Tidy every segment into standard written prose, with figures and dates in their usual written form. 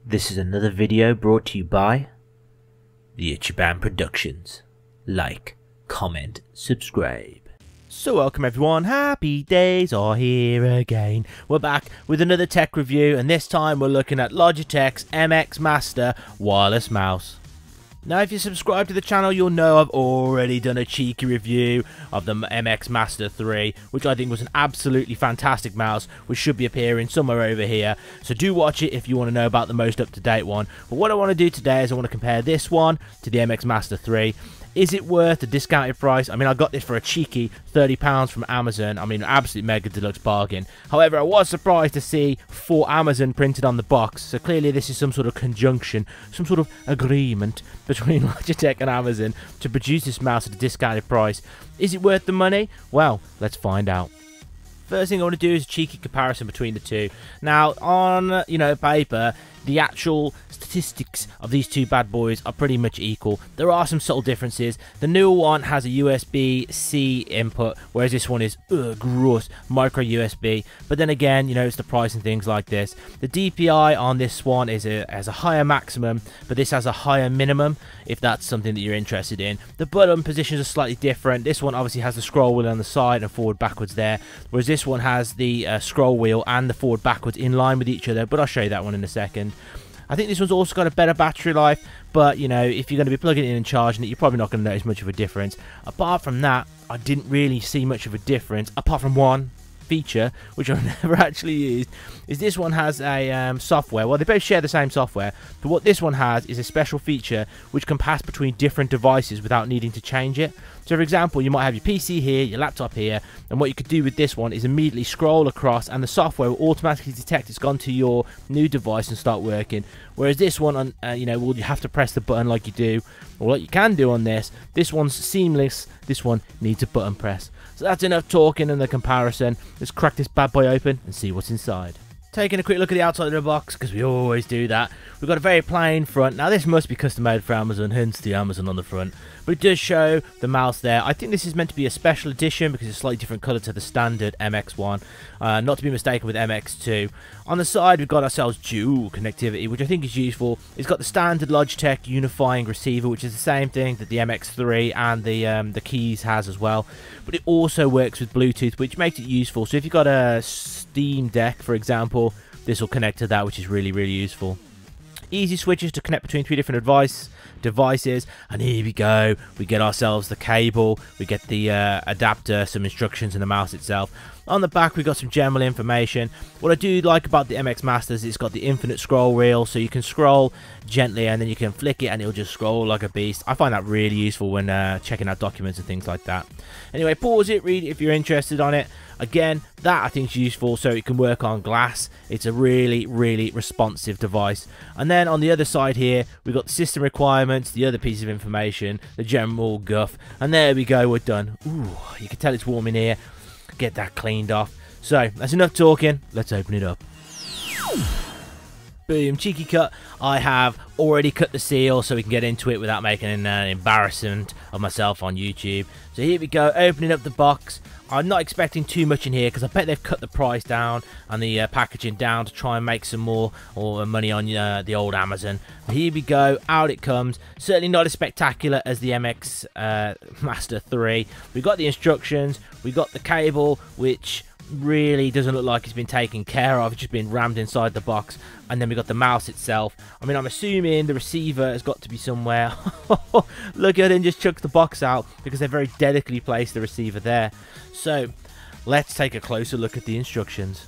This is another video brought to you by the Ichiban Productions. Like, comment, subscribe. So welcome everyone, happy days are here again. We're back with another tech review, and this time we're looking at Logitech's MX Master wireless mouse. Now if you subscribe to the channel, you'll know I've already done a cheeky review of the MX Master 3, which I think was an absolutely fantastic mouse, which should be appearing somewhere over here. So do watch it if you want to know about the most up-to-date one. But what I want to do today is I want to compare this one to the MX Master 3. Is it worth the discounted price? I mean, I got this for a cheeky £30 from Amazon. I mean, absolute mega deluxe bargain. However, I was surprised to see for Amazon printed on the box. So clearly this is some sort of conjunction, some sort of agreement between Logitech and Amazon to produce this mouse at a discounted price. Is it worth the money? Well, let's find out. First thing I want to do is a cheeky comparison between the two. Now, on, paper, the actual statistics of these two bad boys are pretty much equal. There are some subtle differences. The newer one has a USB-C input, whereas this one is gross micro USB. But then again, it's the price and things like this. The DPI on this one has a higher maximum, but this has a higher minimum, if that's something that you're interested in. The button positions are slightly different. This one obviously has the scroll wheel on the side and forward backwards there, whereas this one has the scroll wheel and the forward backwards in line with each other, but I'll show you that one in a second. I think this one's also got a better battery life, but if you're going to be plugging it in and charging it, you're probably not going to notice much of a difference. Apart from that, I didn't really see much of a difference, apart from one feature, which I've never actually used, is this one has a software. Well, they both share the same software, but what this one has is a special feature which can pass between different devices without needing to change it. So for example, you might have your PC here, your laptop here, and what you could do with this one is immediately scroll across and the software will automatically detect it's gone to your new device and start working. Whereas this one, well, you have to press the button like you do, or what you can do on this. This one's seamless, this one needs a button press. So that's enough talking and the comparison. Let's crack this bad boy open and see what's inside. Taking a quick look at the outside of the box, because we always do that. We've got a very plain front. Now this must be custom made for Amazon, hence the Amazon on the front. But it does show the mouse there. I think this is meant to be a special edition because it's a slightly different colour to the standard MX1. Not to be mistaken with MX2. On the side we've got ourselves dual connectivity, which I think is useful. It's got the standard Logitech unifying receiver, which is the same thing that the MX3 and the Keys has as well. But it also works with Bluetooth, which makes it useful. So if you've got a Steam Deck, for example, this will connect to that, which is really, really useful. Easy switches to connect between 3 different devices, and here we go. We get ourselves the cable, we get the adapter, some instructions, and the mouse itself. On the back we got some general information. What I do like about the MX Masters is it's got the infinite scroll wheel, so you can scroll gently and then you can flick it and it'll just scroll like a beast. I find that really useful when checking out documents and things like that. Anyway, pause it, read it if you're interested on it. Again, that I think is useful, so it can work on glass. It's a really, really responsive device. And then on the other side here, we've got the system requirements, the other piece of information, the general guff, and there we go, we're done. Ooh, you can tell it's warm in here. Get that cleaned off. So, that's enough talking. Let's open it up. Boom, cheeky cut. I have already cut the seal so we can get into it without making an embarrassment of myself on YouTube. So here we go, opening up the box. I'm not expecting too much in here because I bet they've cut the price down and the packaging down to try and make some more money on the old Amazon. But here we go, out it comes. Certainly not as spectacular as the MX Master 3. We've got the instructions, we've got the cable, which really doesn't look like it's been taken care of. It's just been rammed inside the box. And then we got the mouse itself. I mean, I'm assuming the receiver has got to be somewhere. Look at it, and just chuck the box out because they very delicately placed the receiver there. So let's take a closer look at the instructions.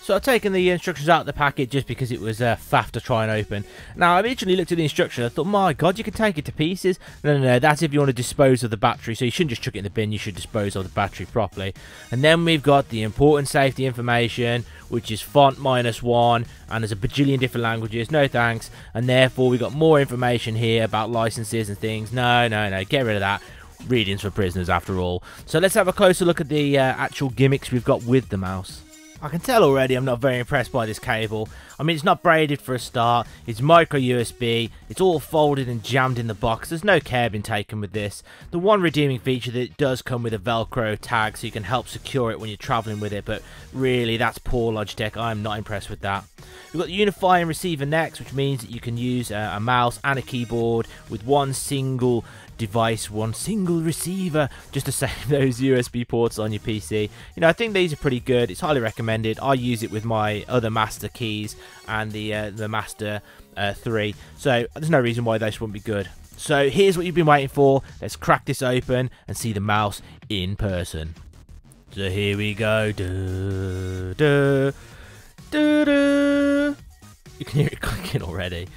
So I've taken the instructions out of the packet just because it was faff to try and open. Now, I originally looked at the instructions, I thought, my God, you can take it to pieces. No, that's if you want to dispose of the battery. So you shouldn't just chuck it in the bin, you should dispose of the battery properly. And then we've got the important safety information, which is font -1, and there's a bajillion different languages, no thanks. And therefore, we've got more information here about licenses and things. No, get rid of that. Readings for prisoners after all. So let's have a closer look at the actual gimmicks we've got with the mouse. I can tell already I'm not very impressed by this cable. I mean, it's not braided for a start, it's micro USB, it's all folded and jammed in the box, there's no care been taken with this. The one redeeming feature that it does come with a Velcro tag so you can help secure it when you're travelling with it, but really that's poor Logitech, I'm not impressed with that. We've got the unifying receiver next, which means that you can use a mouse and a keyboard with one single device, one single receiver, just to save those USB ports on your PC. You know, I think these are pretty good. It's highly recommended. I use it with my other Master keys and the Master 3, so there's no reason why those wouldn't be good. So here's what you've been waiting for. Let's crack this open and see the mouse in person. So here we go. Duh, duh, duh, duh. You can hear it clicking already.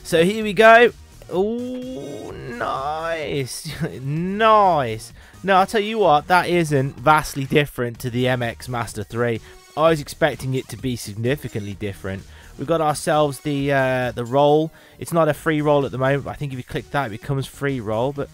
So here we go. Oh, nice. Nice. Now, I'll tell you what, that isn't vastly different to the MX Master 3. I was expecting it to be significantly different. We've got ourselves the roll. It's not a free roll at the moment, but I think if you click that, it becomes free roll. But,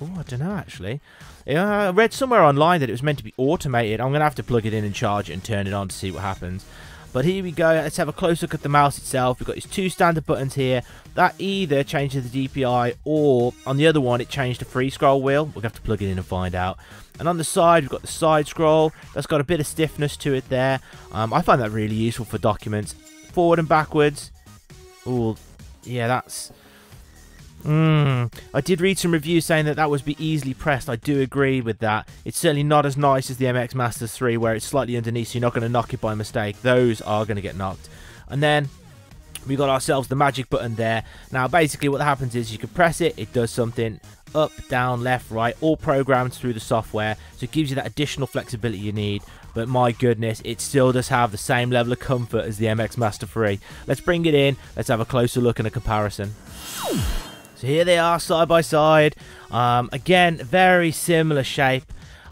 oh, I don't know, actually. I read somewhere online that it was meant to be automated. I'm going to have to plug it in and charge it and turn it on to see what happens. But here we go, let's have a close look at the mouse itself. We've got these two standard buttons here. That either changes the DPI, or on the other one it changed the free scroll wheel. We'll have to plug it in and find out. And on the side we've got the side scroll. That's got a bit of stiffness to it there. I find that really useful for documents. Forward and backwards. Oh, yeah, that's... I did read some reviews saying that was be easily pressed. I do agree with that. It's certainly not as nice as the MX Master 3 where it's slightly underneath so you're not going to knock it by mistake. Those are going to get knocked. And then we got ourselves the magic button there. Now basically what happens is you can press it, it does something up, down, left, right, all programmed through the software, so it gives you that additional flexibility you need. But my goodness, it still does have the same level of comfort as the MX Master 3. Let's bring it in, let's have a closer look and a comparison. So here they are side by side. Again, very similar shape.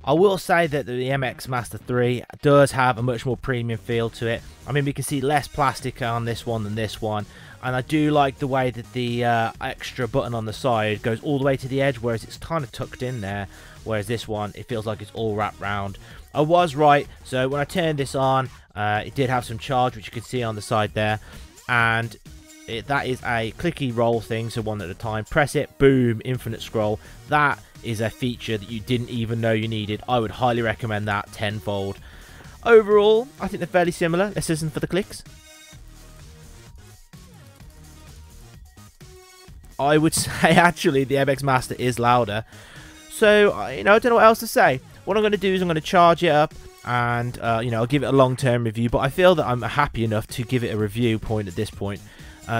I will say that the MX Master 3 does have a much more premium feel to it. I mean, we can see less plastic on this one than this one. And I do like the way that the extra button on the side goes all the way to the edge, whereas it's kind of tucked in there. Whereas this one, it feels like it's all wrapped round. I was right. So when I turned this on, it did have some charge, which you can see on the side there. And that is a clicky roll thing, so one at a time. Press it, boom, infinite scroll. That is a feature that you didn't even know you needed. I would highly recommend that tenfold. Overall, I think they're fairly similar. Let's listen for the clicks. I would say actually the MX Master is louder. So, you know, I don't know what else to say. What I'm going to do is I'm going to charge it up and, you know, I'll give it a long-term review. But I feel that I'm happy enough to give it a review point at this point.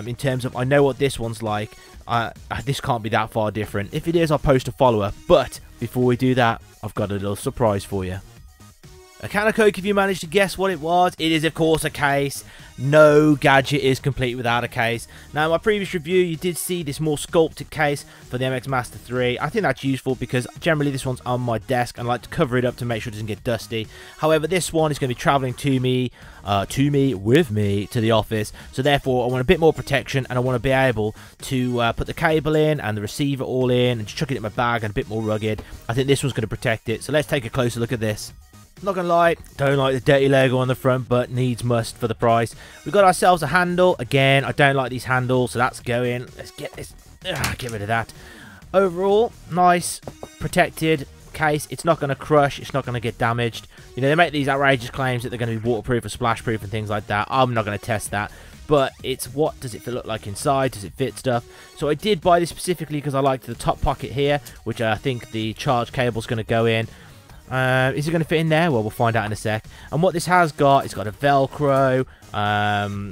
In terms of, I know what this one's like. This can't be that far different. If it is, I'll post a follow-up. But before we do that, I've got a little surprise for you. A can of Coke, if you managed to guess what it was, it is of course a case. No gadget is complete without a case. Now in my previous review you did see this more sculpted case for the MX Master 3. I think that's useful because generally this one's on my desk and I like to cover it up to make sure it doesn't get dusty. However, this one is going to be travelling with me to the office, so therefore I want a bit more protection and I want to be able to put the cable in and the receiver all in and just chuck it in my bag and a bit more rugged. I think this one's going to protect it, so let's take a closer look at this. Not gonna lie, don't like the dirty Lego on the front, but needs must for the price. We've got ourselves a handle. Again, I don't like these handles, so that's going. Let's get this. Get rid of that. Overall, nice, protected case. It's not gonna crush. It's not gonna get damaged. You know, they make these outrageous claims that they're gonna be waterproof or splash proof and things like that. I'm not gonna test that. But it's what does it look like inside? Does it fit stuff? So I did buy this specifically because I liked the top pocket here, which I think the charge cable's gonna go in. Is it going to fit in there? Well, we'll find out in a sec. And what this has got, it's got a Velcro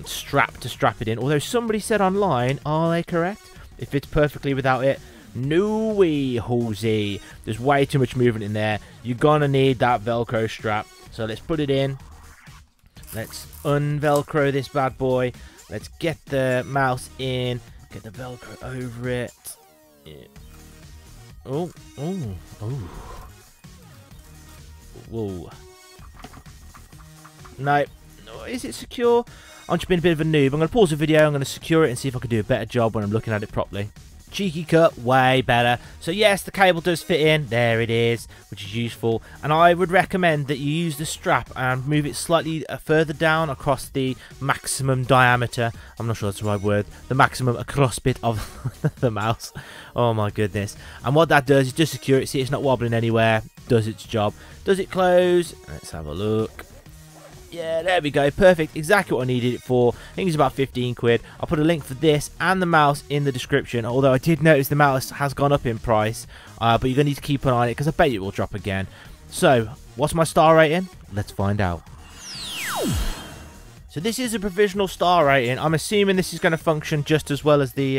strap to strap it in. Although somebody said online, are they correct? It fits perfectly without it. No way, Jose. There's way too much movement in there. You're going to need that Velcro strap. So let's put it in. Let's unvelcro this bad boy. Let's get the mouse in. Get the Velcro over it. Yeah. Oh, oh, oh. Whoa. No. Is it secure? I'm just being a bit of a noob. I'm going to pause the video. I'm going to secure it and see if I can do a better job when I'm looking at it properly. Cheeky cut, way better. So yes, the cable does fit in. There it is, which is useful. And I would recommend that you use the strap and move it slightly further down across the maximum diameter. I'm not sure that's the right word. The maximum across bit of the mouse. Oh my goodness. And what that does is just secure it. See, it's not wobbling anywhere. Does its job. Does it close? Let's have a look. Yeah, there we go. Perfect. Exactly what I needed it for. I think it's about 15 quid. I'll put a link for this and the mouse in the description. Although I did notice the mouse has gone up in price. But you're going to need to keep an eye on it because I bet it will drop again. So, what's my star rating? Let's find out. So this is a provisional star rating. I'm assuming this is going to function just as well as the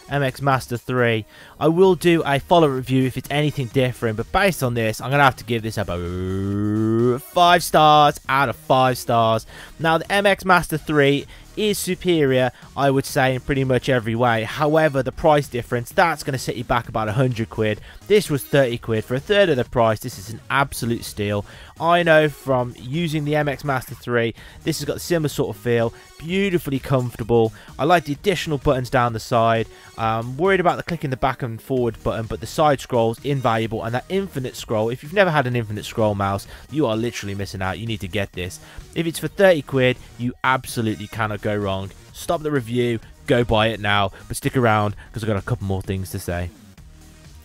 MX Master 3. I will do a follow-up review if it's anything different, but based on this, I'm going to have to give this about 5 stars out of 5 stars. Now, the MX Master 3 is superior, I would say, in pretty much every way. However, the price difference, that's going to set you back about 100 quid. This was 30 quid. For a third of the price, this is an absolute steal. I know from using the MX Master 3, this has got a similar sort of feel. Beautifully comfortable. I like the additional buttons down the side. Worried about the clicking the back and forward button, but the side scroll's invaluable. And that infinite scroll, if you've never had an infinite scroll mouse, you are literally missing out. You need to get this. If it's for 30 quid, you absolutely cannot go wrong. Stop the review, go buy it now, but stick around because I've got a couple more things to say.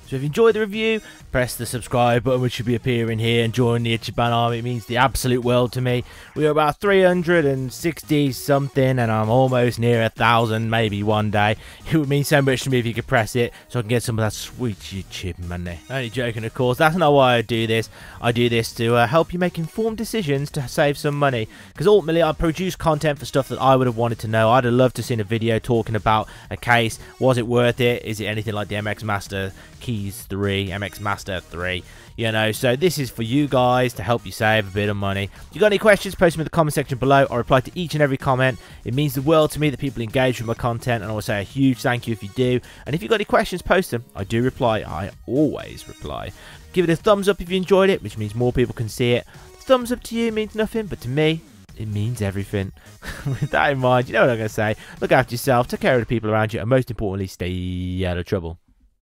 So if you enjoyed the review, press the subscribe button, which should be appearing here, and join the Ichiban army. It means the absolute world to me. We are about 360 something, and I'm almost near 1,000, maybe one day. It would mean so much to me if you could press it, so I can get some of that sweet YouTube money. Only joking, of course. That's not why I do this. I do this to help you make informed decisions to save some money. Because ultimately, I produce content for stuff that I would have wanted to know. I'd have loved to have seen a video talking about a case. Was it worth it? Is it anything like the MX Master Keys 3, MX Master 3, you know? So this is for you guys to help you save a bit of money. If you got any questions, post them in the comment section below. I reply to each and every comment. It means the world to me that people engage with my content, and I will say a huge thank you if you do. And if you got any questions, post them. I do reply. I always reply. Give it a thumbs up if you enjoyed it, which means more people can see it. Thumbs up to you means nothing, but to me, it means everything. With that in mind, you know what I'm going to say. Look after yourself, take care of the people around you, and most importantly, stay out of trouble.